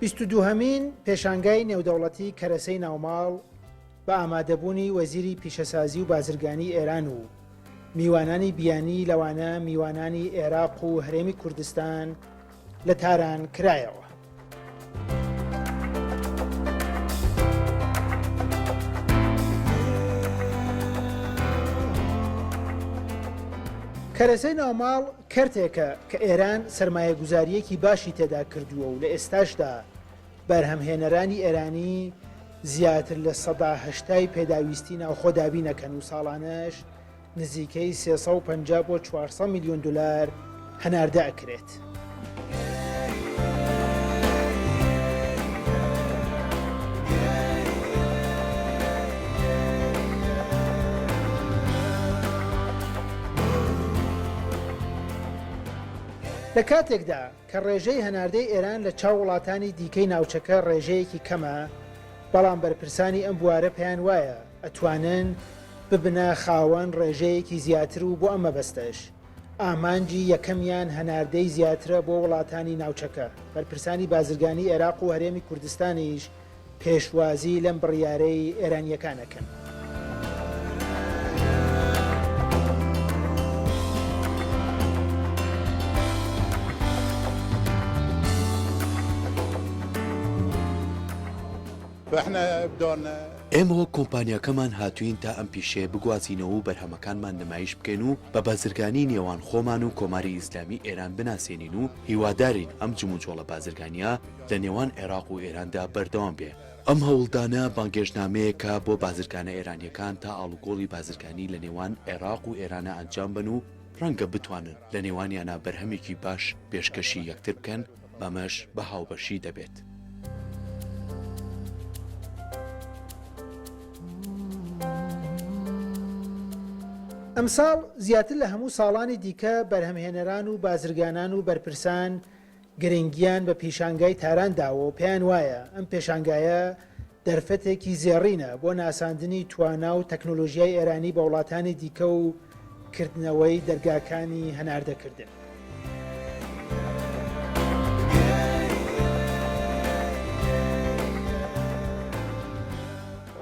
22هەمین پێشانگای نێودەوڵەتی کەرەسەی ناوماڵ بە ئامادەبوونی وەزیری پیشەسازی و بازرگانی ئێران و میوانانی بیانی لەوانە میوانانی عێراق و هەرێمی کوردستان لە تاران کرایەوە. کەرەسەی ناوماڵ کەرتێکە کە ئێران سەرمایەگوزاریەکی باشی تێدا کردووە و لە ئێستاشدا بەرهەمهێنەرانی ئێرانی زیاتر لە 180 پێداویستی ناوخۆ دابینەکەن و ساڵانەش نزیکەی 350 بۆ 400 میلیۆن دلار هەناردە ئەکرێت. لە کاتێکدا کە ڕێژەی هەناردەی ئێران لە چاو وڵاتانی دیکەی ناوچەکە ڕێژەیەکی کەمە، بەڵام بەرپرسانی ئەم بوارە پێیان وایە ئەتوانن ببنە خاوەن ڕێژەیەکی زیاتر و بۆ ئەمە بەستەش ئامانجی یەکەمیان هەناردەی زیاترە بۆ وڵاتانی ناوچەکە. بەرپرسانی بازرگانی عێراق و هەرێمی کوردستانیش پێشوازی لەم بڕیارەی ئێرانیەکانەکەن. ئێمە کۆمپانیاکەمان هاتوین تا ئەم پیشێ بگوازینەوە و بەرهەمەکانمان نمایش بکەین و بە بازرگانی نێوان خۆمان و کۆماری ئیسلامی ئێران بناسێنین و هیوادارین ئەم جموجۆڵە بازرگانیە لە نێوان عێراق و ئێراندا بەردەوام بێ. ئەم هەوڵدانە بانگێژنامەیەکە بۆ بازرگانە ئێرانیەکان تا ئاڵوگۆڵی بازرگانی لە نێوان عێراق و ئێرانە ئەنجام بن و ڕەنگە بتوانن لە نێوانیانە بەرهەمێکی باش پێشکەشی یەکتر بکەن، بەمەش بە هاوبەشی دەبێت. ئەمساڵ زیاتر لە هەموو ساڵانی دیکە بەرهەمهێنەران و بازرگانان و بەرپرسان گرنگیان بە پیشانگای تاران داوە و پێیان وایە ئەم پێشانگایە دەرفەتێکی زێڕینە بۆ ناساندنی توانا و تەکنۆلۆژیای ئێرانی بە وڵاتانی دیکە و کردنەوەی دەرگاکانی هەناردەکردن.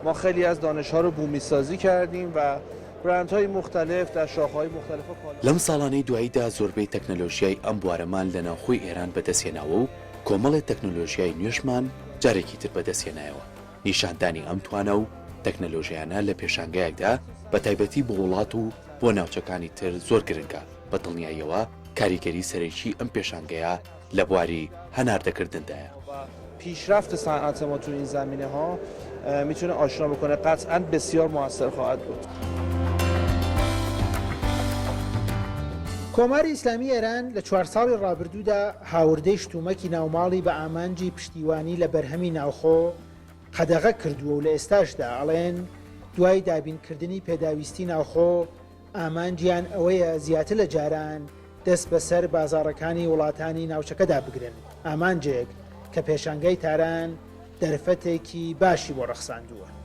ما خیلی از دانش‌ها رو بومی‌سازی کردیم و برندهای مختلف در شاخه‌های مختلف لەم ساڵانەی دواییدا زۆربەی تەکنۆلۆژیای ئەم بوارەمان لە ناوخۆی ئێران بەدەستێناوە و کۆمەڵی تەکنۆلۆژیای نوێشمان جارێکی تر بەدەستێنایەوە. نیشاندانی ئەم توانە و تەکنۆلۆژیانە لە پێشانگایەکدا بە تایبەتی بۆ وڵات و بۆ ناوچەکانی تر زۆر گرنگە. بە دڵنیاییەوە کاریگەری سەرەکی ئەم پێشانگەیە لە بواری هەناردەکردندایە. پیشرفت صنعت ما تو این زمینه‌ها میتونه آشنا بکنه، قطعاً بسیار موثر خواهد بود. کۆماری ئیسلامی ئێران لە 4 ساڵی ڕابردوودا هاوردەی شتومەکی ناوماڵی بە ئامانجی پشتیوانی لە بەرهەمی ناوخۆ قەدەغە کردووە و لە ئێستاشدا ئەڵێن دوای دابینکردنی پێداویستی ناوخۆ ئامانجیان ئەوەیە زیاتر لە جاران دەست بەسەر بازاڕەکانی وڵاتانی ناوچەکەدا بگرن. ئامانجێک کە پێشانگای تاران دەرفەتێکی باشی بۆ ڕەخساندووە.